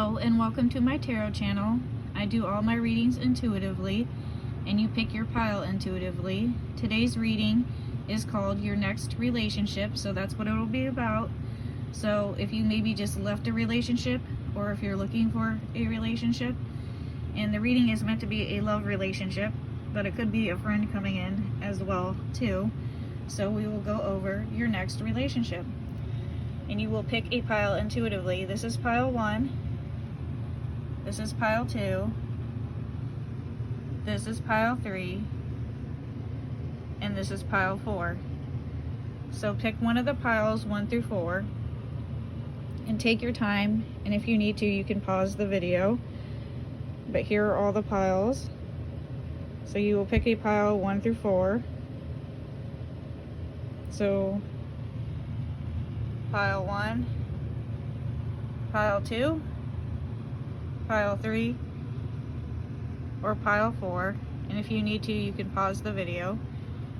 Hello and welcome to my tarot channel. I do all my readings intuitively and you pick your pile intuitively. Today's reading is called Your Next Relationship, so that's what it'll be about. So if you maybe just left a relationship or if you're looking for a relationship, and the reading is meant to be a love relationship, but it could be a friend coming in as well too. So we will go over your next relationship. And you will pick a pile intuitively. This is pile 1. This is pile 2. This is pile 3. And this is pile 4. So pick one of the piles 1 through 4 and take your time, and if you need to you can pause the video. But here are all the piles. So you will pick a pile 1 through 4. So pile 1, pile 2, pile 3, or pile 4. And if you need to, you can pause the video.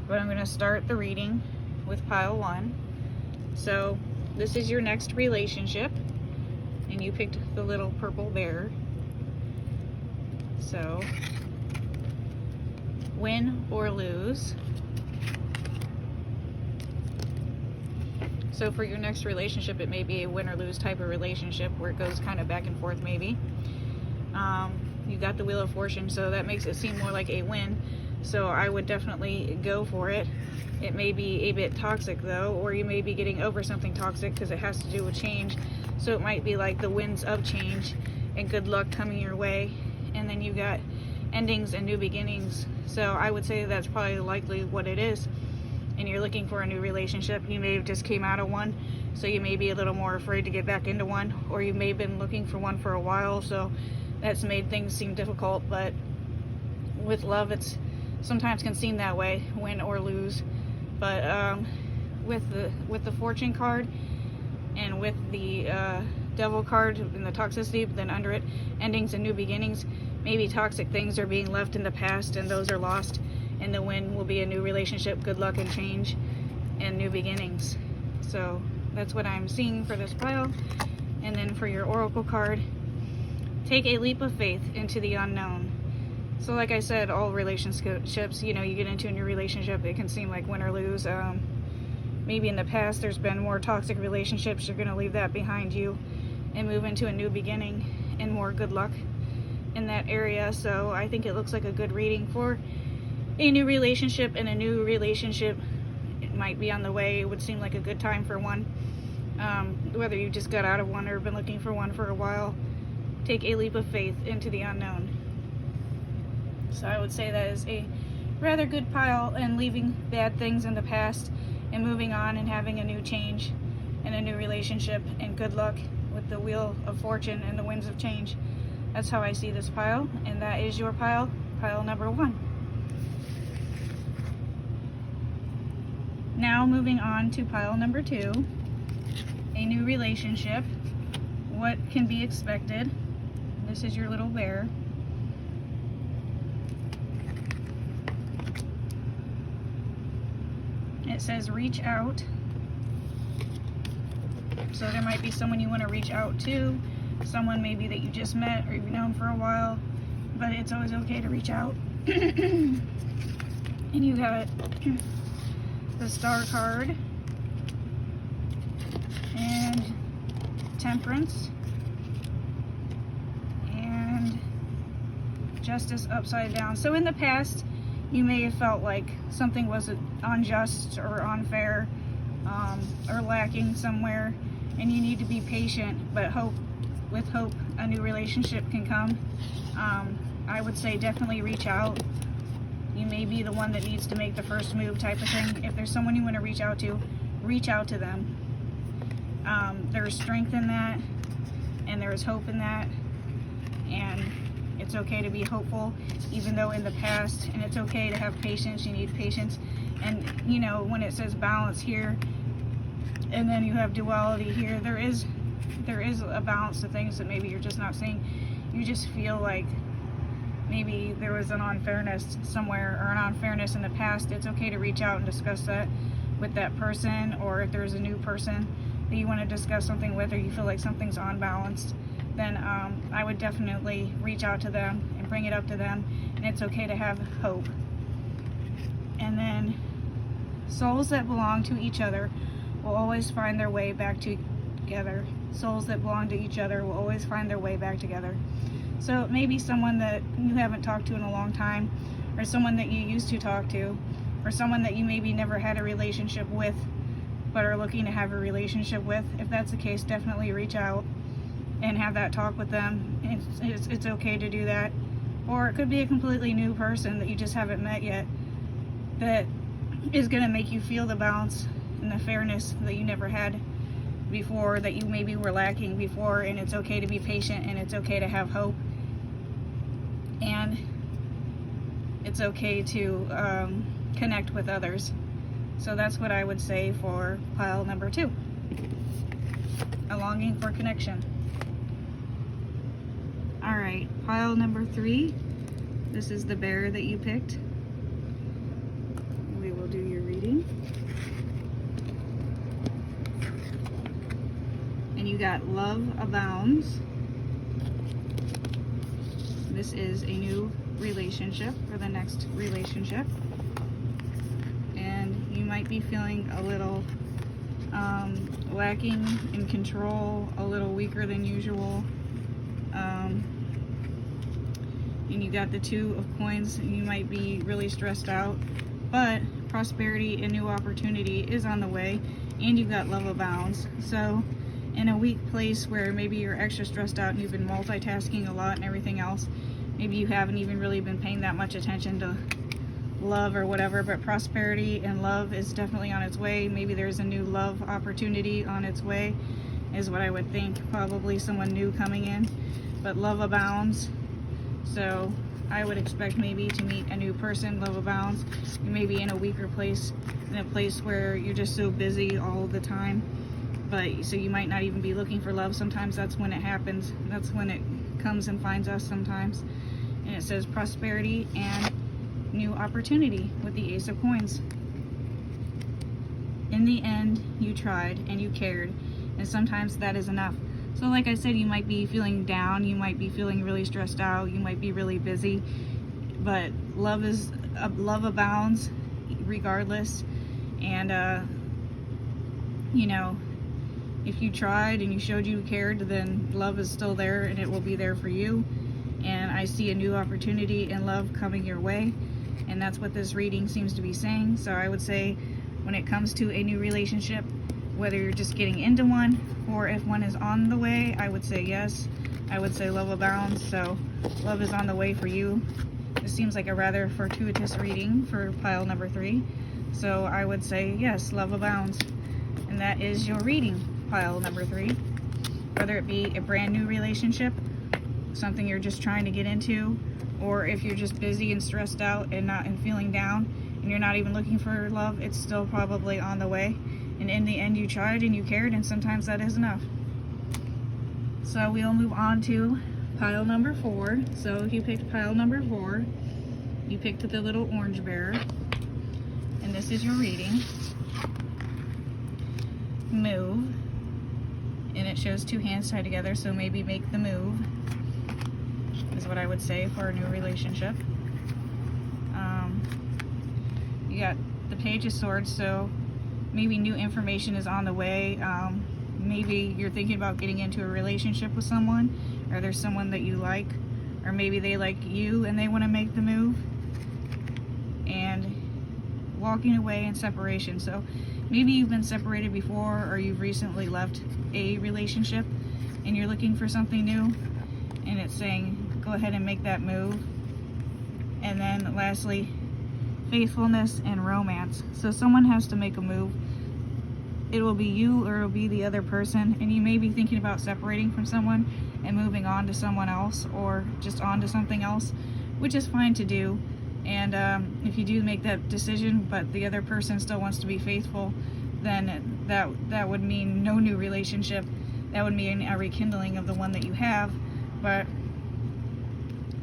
But I'm going to start the reading with pile 1. So this is your next relationship, and you picked the little purple bear. So win or lose. So for your next relationship, it may be a win or lose type of relationship where it goes kind of back and forth maybe. You got the Wheel of Fortune, so that makes it seem more like a win. So I would definitely go for it. It may be a bit toxic though, or you may be getting over something toxic because it has to do with change. So it might be like the winds of change and good luck coming your way. And then you got endings and new beginnings. So I would say that's probably likely what it is. And you're looking for a new relationship. You may have just came out of one, so you may be a little more afraid to get back into one, or you may have been looking for one for a while, so that's made things seem difficult. But with love, it's sometimes can seem that way, win or lose. But with the Fortune card and with the Devil card and the toxicity, but then under it, endings and new beginnings, maybe toxic things are being left in the past and those are lost. And the win will be a new relationship, good luck and change, and new beginnings. So that's what I'm seeing for this pile. And then for your Oracle card, take a leap of faith into the unknown. So like I said, all relationships, you get into a new relationship, it can seem like win or lose. Maybe in the past there's been more toxic relationships, you're going to leave that behind you and move into a new beginning and more good luck in that area. So I think it looks like a good reading for a new relationship, and a new relationship, it might be on the way. It would seem like a good time for one. Whether you just got out of one or been looking for one for a while, take a leap of faith into the unknown. So I would say that is a rather good pile, and leaving bad things in the past and moving on and having a new change and a new relationship and good luck with the Wheel of Fortune and the winds of change. That's how I see this pile, and that is your pile number 1. Now moving on to pile number 2, a new relationship, what can be expected. This is your little bear. It says reach out. So there might be someone you want to reach out to, someone maybe that you just met or you've known for a while, but it's always okay to reach out. And you got the Star card and Temperance and Justice upside down. So in the past you may have felt like something was unjust or unfair, or lacking somewhere, and you need to be patient, but with hope a new relationship can come. I would say definitely reach out. You may be the one that needs to make the first move type of thing. If there's someone you want to reach out to them. There's strength in that, and there is hope in that, and it's okay to be hopeful even though in the past, and it's okay to have patience. You need patience. And when it says balance here and then you have duality here, there is a balance to things that maybe you're just not seeing. You just feel like maybe there was an unfairness somewhere, or an unfairness in the past. It's okay to reach out and discuss that with that person, or if there's a new person that you want to discuss something with, or you feel like something's unbalanced, then I would definitely reach out to them and bring it up to them, and it's okay to have hope. And then souls that belong to each other will always find their way back together. Souls that belong to each other will always find their way back together. So it may be someone that you haven't talked to in a long time, or someone that you used to talk to, or someone that you maybe never had a relationship with but are looking to have a relationship with. If that's the case, definitely reach out and have that talk with them. It's okay to do that. Or it could be a completely new person that you just haven't met yet that is going to make you feel the balance and the fairness that you never had before, that you maybe were lacking before. And it's okay to be patient, and it's okay to have hope, and it's okay to connect with others. So that's what I would say for pile number 2, a longing for connection. All right, pile number 3, this is the bear that you picked. We will do your reading. And you got love abounds. This is a new relationship, or the next relationship. And you might be feeling a little lacking in control, a little weaker than usual. And you got the 2 of coins, and you might be really stressed out, but prosperity and new opportunity is on the way, and you've got love abounds. So in a weak place where maybe you're extra stressed out and you've been multitasking a lot and everything else, maybe you haven't even really been paying that much attention to love or whatever, but prosperity and love is definitely on its way. Maybe there's a new love opportunity on its way, is what I would think. Probably someone new coming in, but love abounds. So I would expect maybe to meet a new person. Love abounds. You may be in a weaker place, in a place where you're just so busy all the time, but so you might not even be looking for love. Sometimes that's when it happens. That's when it comes and finds us sometimes. And it says prosperity and new opportunity with the Ace of Coins. In the end, you tried and you cared, and sometimes that is enough. So like I said, you might be feeling down, you might be feeling really stressed out, you might be really busy, but love abounds regardless. And you know, if you tried and you showed you cared, then love is still there, and it will be there for you. And I see a new opportunity and love coming your way, and that's what this reading seems to be saying. So I would say, when it comes to a new relationship, whether you're just getting into one or if one is on the way, I would say yes. I would say love abounds. So love is on the way for you. This seems like a rather fortuitous reading for pile number 3. So I would say yes, love abounds. And that is your reading, pile number 3. Whether it be a brand new relationship, something you're just trying to get into, or if you're just busy and stressed out and feeling down and you're not even looking for love, it's still probably on the way. And in the end, you tried and you cared, and sometimes that is enough. So we'll move on to pile number 4. So if you picked pile number 4, you picked the little orange bear, and this is your reading. Move, and it shows 2 hands tied together, so maybe make the move is what I would say for a new relationship. You got the Page of Swords, so maybe new information is on the way. Maybe you're thinking about getting into a relationship with someone, or there's someone that you like, or maybe they like you and they want to make the move. And walking away and separation. So maybe you've been separated before, or you've recently left a relationship and you're looking for something new, and it's saying go ahead and make that move. And then lastly, faithfulness and romance. So someone has to make a move. It will be you, or it will be the other person, and you may be thinking about separating from someone and moving on to someone else, or just on to something else, which is fine to do. And if you do make that decision, but the other person still wants to be faithful, then that would mean no new relationship. That would mean a rekindling of the one that you have. But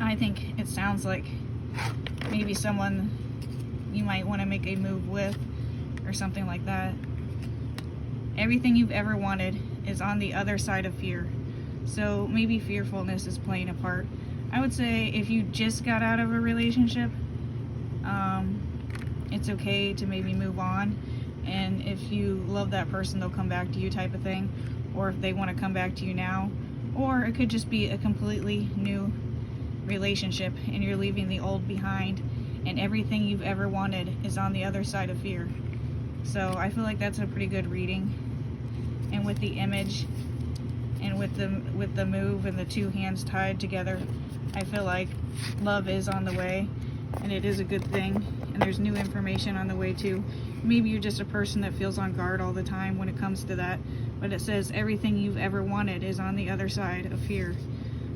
I think it sounds like maybe someone you might want to make a move with, or something like that. Everything you've ever wanted is on the other side of fear. So maybe fearfulness is playing a part. I would say if you just got out of a relationship, it's okay to maybe move on. And if you love that person, they'll come back to you type of thing. Or if they want to come back to you now. Or it could just be a completely new relationship and you're leaving the old behind. And everything you've ever wanted is on the other side of fear. So I feel like that's a pretty good reading. And with the image and with the move and the two hands tied together, I feel like love is on the way and it is a good thing, and there's new information on the way too. Maybe you're just a person that feels on guard all the time when it comes to that, but it says everything you've ever wanted is on the other side of fear.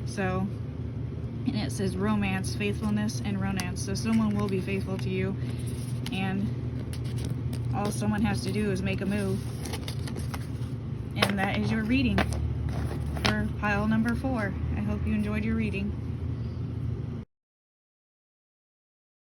So, and it says romance, faithfulness, and romance. So someone will be faithful to you, and all someone has to do is make a move. And that is your reading for pile number 4. I hope you enjoyed your reading.